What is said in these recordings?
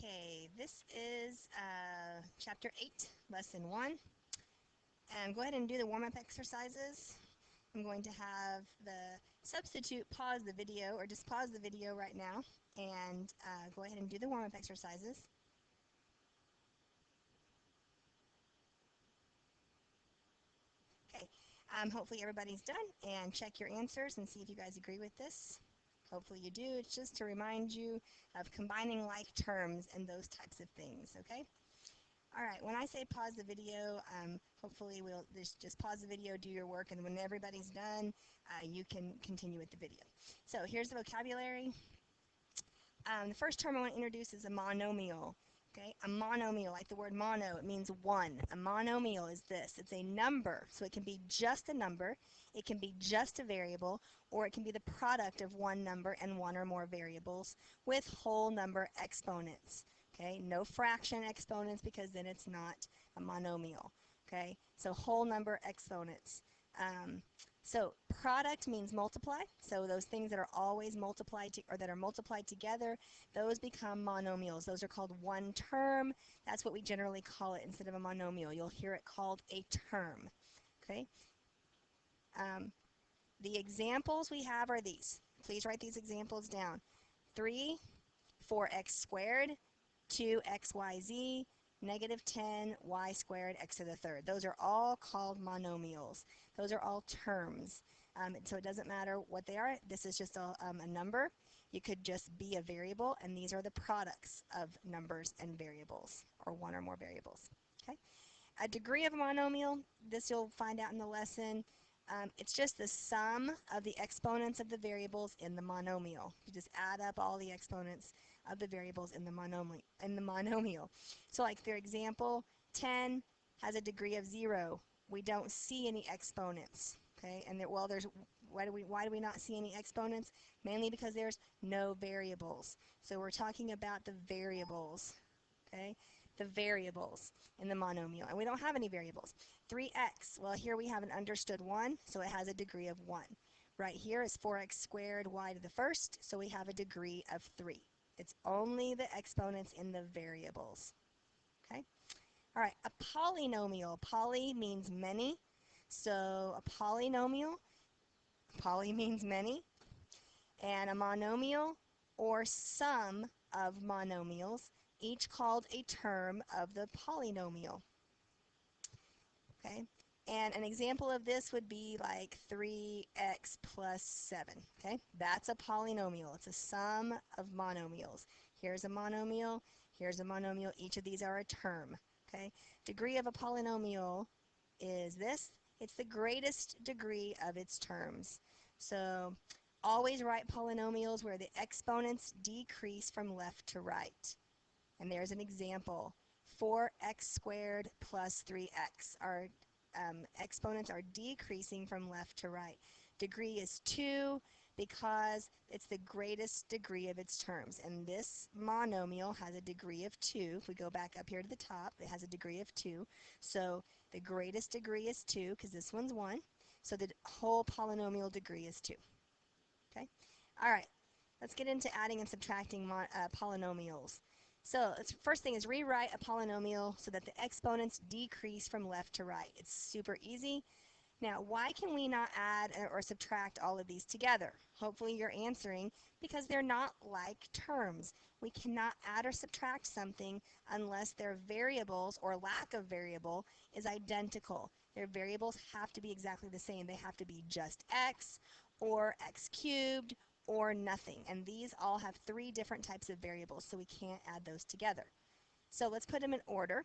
Okay, this is Chapter 8, Lesson 1. And go ahead and do the warm-up exercises. I'm going to have the substitute pause the video, or just pause the video right now, and go ahead and do the warm-up exercises. Okay, hopefully everybody's done, and check your answers and see if you guys agree with this. Hopefully you do. It's just to remind you of combining like terms and those types of things, okay? All right, when I say pause the video, hopefully we'll just pause the video, do your work, and when everybody's done, you can continue with the video. So here's the vocabulary. The first term I want to introduce is a monomial. Okay, a monomial, like the word mono, it means one. A monomial is this. It's a number, so it can be just a number, it can be just a variable, or it can be the product of one number and one or more variables with whole number exponents. Okay, no fraction exponents because then it's not a monomial. Okay, so whole number exponents. So product means multiply. So those things that are always multiplied or that are multiplied together, those become monomials. Those are called one term. That's what we generally call it instead of a monomial. You'll hear it called a term. Okay. The examples we have are these. Please write these examples down. 3, 4x squared, 2xyz, negative 10, y squared, x to the third. Those are all called monomials. Those are all terms. So it doesn't matter what they are. This is just a number. You could just be a variable, and these are the products of numbers and variables, or one or more variables. Okay. A degree of a monomial, this you'll find out in the lesson. It's just the sum of the exponents of the variables in the monomial. You just add up all the exponents of the variables in the monomial. So like for example, 10 has a degree of 0. We don't see any exponents. Okay, and why do we not see any exponents? Mainly because there's no variables. So we're talking about the variables. Okay, the variables in the monomial, and we don't have any variables. 3x, well here we have an understood 1, so it has a degree of 1. Right here is 4x squared y to the first, so we have a degree of 3. It's only the exponents in the variables. Okay? All right, a polynomial. Poly means many, so a polynomial, poly means many, and a monomial or sum of monomials, each called a term of the polynomial. Okay, and an example of this would be like 3x plus 7. Okay, that's a polynomial. It's a sum of monomials. Here's a monomial, here's a monomial. Each of these are a term. Okay, degree of a polynomial is this. It's the greatest degree of its terms. So always write polynomials where the exponents decrease from left to right. And there's an example. 4x squared plus 3x. Our exponents are decreasing from left to right. Degree is 2 because it's the greatest degree of its terms. And this monomial has a degree of 2. If we go back up here to the top, it has a degree of 2. So the greatest degree is 2 because this one's 1. So the whole polynomial degree is 2. Okay? All right. Let's get into adding and subtracting polynomials. So first thing is rewrite a polynomial so that the exponents decrease from left to right. It's super easy. Now, why can we not add or subtract all of these together? Hopefully you're answering because they're not like terms. We cannot add or subtract something unless their variables or lack of variable is identical. Their variables have to be exactly the same. They have to be just x or x cubed or nothing. And these all have 3 different types of variables, so we can't add those together. So let's put them in order.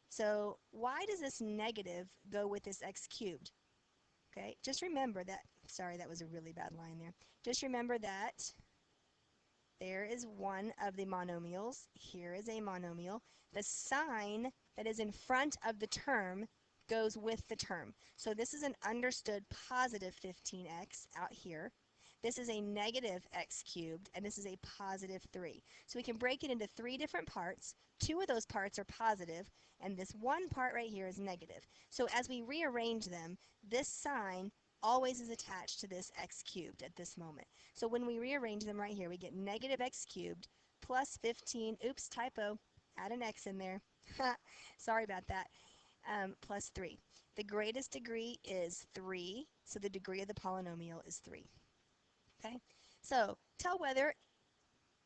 So why does this negative go with this x cubed? Okay, just remember that, sorry, that was a really bad line there. Just remember that there is one of the monomials. Here is a monomial. The sign that is in front of the term goes with the term. So this is an understood positive 15x out here. This is a negative x cubed, and this is a positive 3. So we can break it into 3 different parts. 2 of those parts are positive, and this one part right here is negative. So as we rearrange them, this sign always is attached to this x cubed at this moment. So when we rearrange them right here, we get negative x cubed plus 15, oops, typo, add an x in there, sorry about that, plus 3. The greatest degree is 3, so the degree of the polynomial is 3. Okay, so tell whether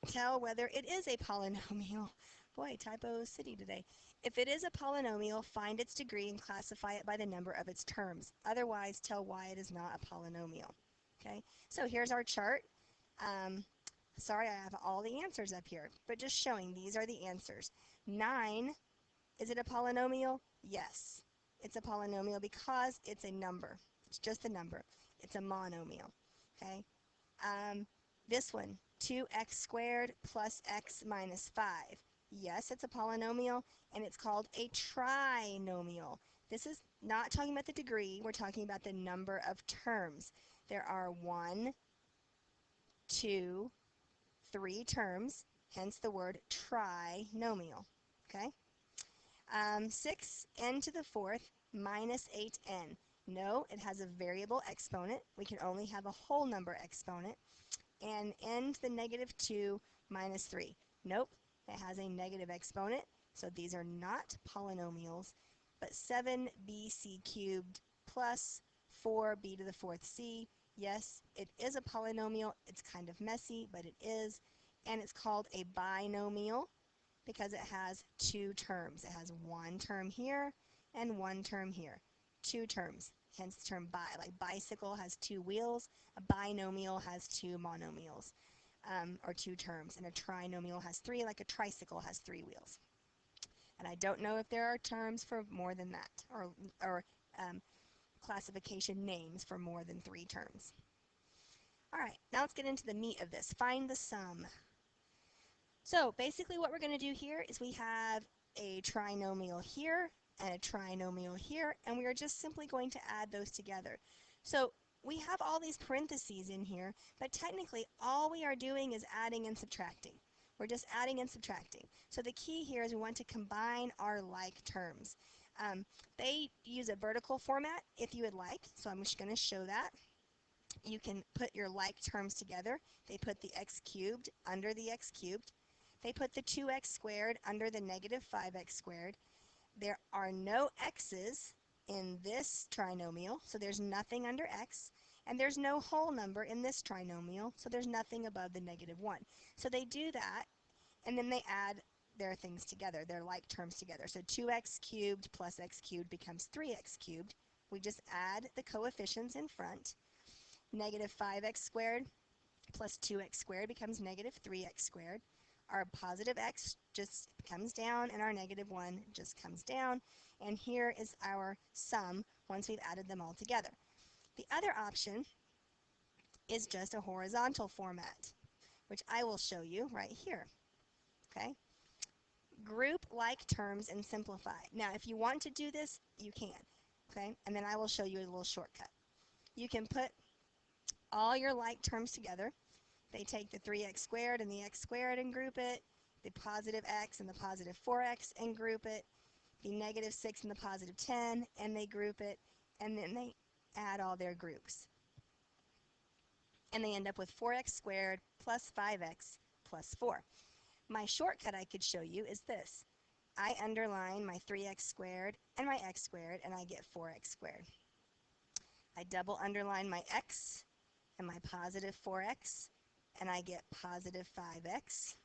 it is a polynomial. Boy, typo city today. If it is a polynomial, find its degree and classify it by the number of its terms. Otherwise, tell why it is not a polynomial. Okay, so here's our chart. Sorry, I have all the answers up here, but just showing these are the answers. 9, is it a polynomial? Yes, it's a polynomial because it's a number. It's just a number. It's a monomial. Okay. This one, 2x squared plus x minus 5. Yes, it's a polynomial, and it's called a trinomial. This is not talking about the degree. We're talking about the number of terms. There are 1, 2, 3 terms, hence the word trinomial. Okay? 6n to the 4th minus 8n. No, it has a variable exponent. We can only have a whole number exponent. And n to the negative 2 minus 3. Nope, it has a negative exponent, so these are not polynomials. But 7bc cubed plus 4b to the 4th c, yes, it is a polynomial. It's kind of messy, but it is. And it's called a binomial because it has 2 terms. It has 1 term here and 1 term here. 2 terms, hence the term bi. Like bicycle has 2 wheels, a binomial has 2 monomials, or 2 terms, and a trinomial has 3, like a tricycle has 3 wheels. And I don't know if there are terms for more than that, or classification names for more than 3 terms. All right, now let's get into the meat of this. Find the sum. So basically what we're going to do here is we have a trinomial here and a trinomial here, and we are just simply going to add those together. So we have all these parentheses in here, but technically all we are doing is adding and subtracting. We're just adding and subtracting. So the key here is we want to combine our like terms. They use a vertical format if you would like, so I'm just going to show that. You can put your like terms together. They put the x cubed under the x cubed. They put the 2x squared under the negative 5x squared. There are no x's in this trinomial, so there's nothing under x. And there's no whole number in this trinomial, so there's nothing above the negative 1. So they do that, and then they add their things together, their like terms together. So 2x cubed plus x cubed becomes 3x cubed. We just add the coefficients in front. Negative 5x squared plus 2x squared becomes negative 3x squared. Our positive x just comes down, and our negative 1 just comes down. And here is our sum once we've added them all together. The other option is just a horizontal format, which I will show you right here. Okay? Group like terms and simplify. Now, if you want to do this, you can. Okay? And then I will show you a little shortcut. You can put all your like terms together. They take the 3x squared and the x squared and group it, the positive x and the positive 4x and group it, the negative 6 and the positive 10, and they group it, and then they add all their groups. And they end up with 4x squared plus 5x plus 4. My shortcut I could show you is this. I underline my 3x squared and my x squared, and I get 4x squared. I double underline my x and my positive 4x, and I get positive 5x.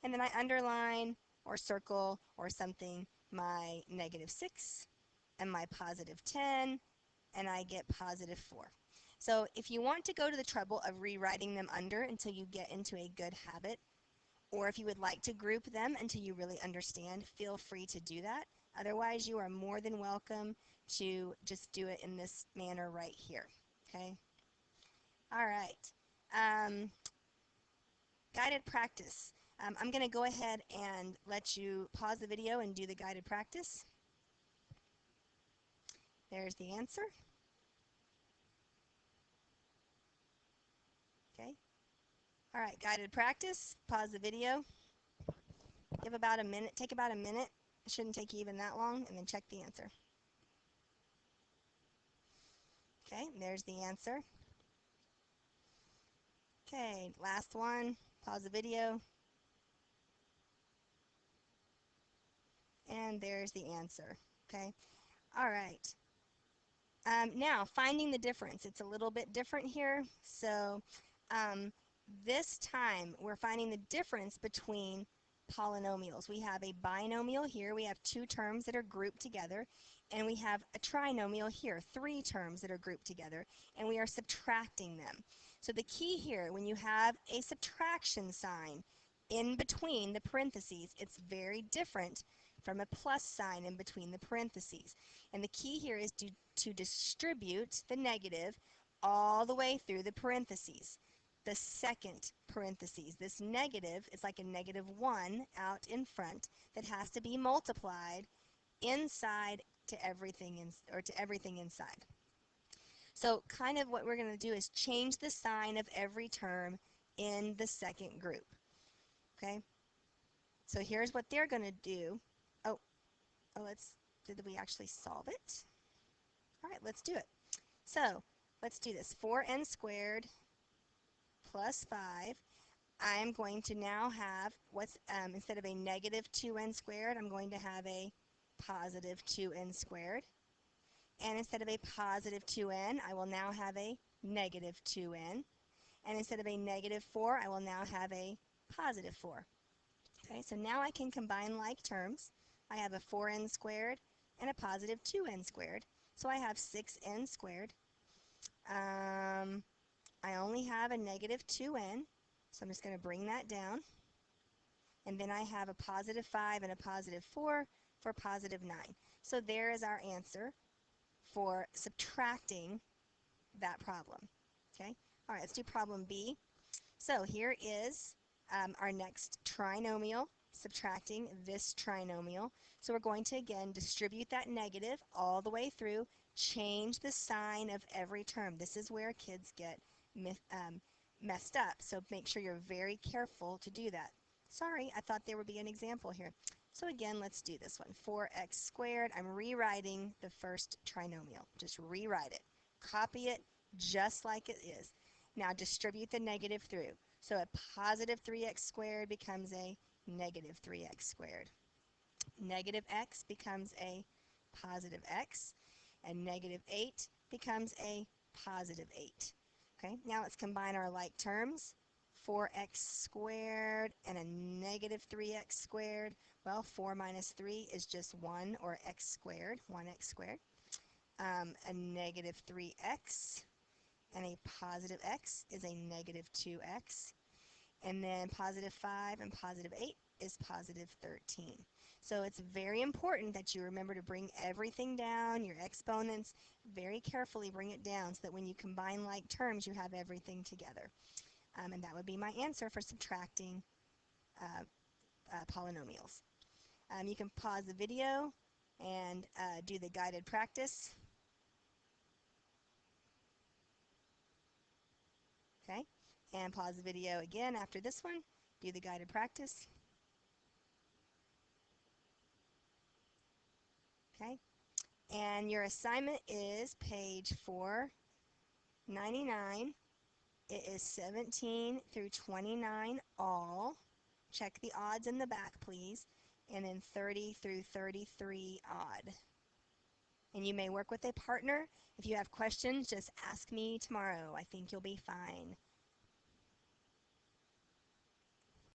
And then I underline or circle or something my negative 6 and my positive 10, and I get positive 4. So if you want to go to the trouble of rewriting them under until you get into a good habit, or if you would like to group them until you really understand, feel free to do that. Otherwise, you are more than welcome to just do it in this manner right here. Okay? All right. Guided practice. I'm going to go ahead and let you pause the video and do the guided practice. There's the answer. Okay. All right, guided practice. Pause the video. Give about a minute. Take about a minute. It shouldn't take you even that long, and then check the answer. Okay, there's the answer. Okay, last one. Pause the video. And there's the answer. Okay. All right. Now, finding the difference. It's a little bit different here. So um, this time, we're finding the difference between polynomials. We have a binomial here. We have two terms that are grouped together. And we have a trinomial here, three terms that are grouped together. And we are subtracting them. So the key here, when you have a subtraction sign in between the parentheses, it's very different from a plus sign in between the parentheses. And the key here is to distribute the negative all the way through the parentheses. The second parentheses, this negative is like a -1 out in front that has to be multiplied inside to everything to everything inside. So kind of what we're going to do is change the sign of every term in the second group. Okay? So here's what they're going to do. Did we actually solve it? All right, let's do it. So let's do this. 4n squared plus 5. I'm going to now have, instead of a -2n squared, I'm going to have a positive 2n squared. And instead of a positive 2n, I will now have a negative 2n. And instead of a -4, I will now have a positive 4. Okay, so now I can combine like terms. I have a 4n squared and a positive 2n squared. So I have 6n squared. I only have a -2n, so I'm just going to bring that down. And then I have a positive 5 and a positive 4 for positive 9. So there is our answer for subtracting that problem. Okay? All right, let's do problem B. So here is our next trinomial, subtracting this trinomial. So we're going to, again, distribute that negative all the way through, change the sign of every term. This is where kids get messed up, so make sure you're very careful to do that. Sorry, I thought there would be an example here. So again, let's do this one. 4x squared. I'm rewriting the first trinomial. Just rewrite it. Copy it just like it is. Now distribute the negative through. So a positive 3x squared becomes a negative 3x squared. Negative x becomes a positive x, and negative 8 becomes a positive 8. Okay, now let's combine our like terms. 4x squared and a negative 3x squared. Well, 4 minus 3 is just 1, or x squared, 1x squared. A negative 3x and a positive x is a negative 2x. And then positive 5 and positive 8 is positive 13. So it's very important that you remember to bring everything down, your exponents, very carefully bring it down so that when you combine like terms, you have everything together. And that would be my answer for subtracting polynomials. You can pause the video and do the guided practice. Okay, and pause the video again after this one. Do the guided practice. Okay, and your assignment is page 499. It is 17 through 29 all. Check the odds in the back, please. And then 30 through 33 odd. And you may work with a partner. If you have questions, just ask me tomorrow. I think you'll be fine.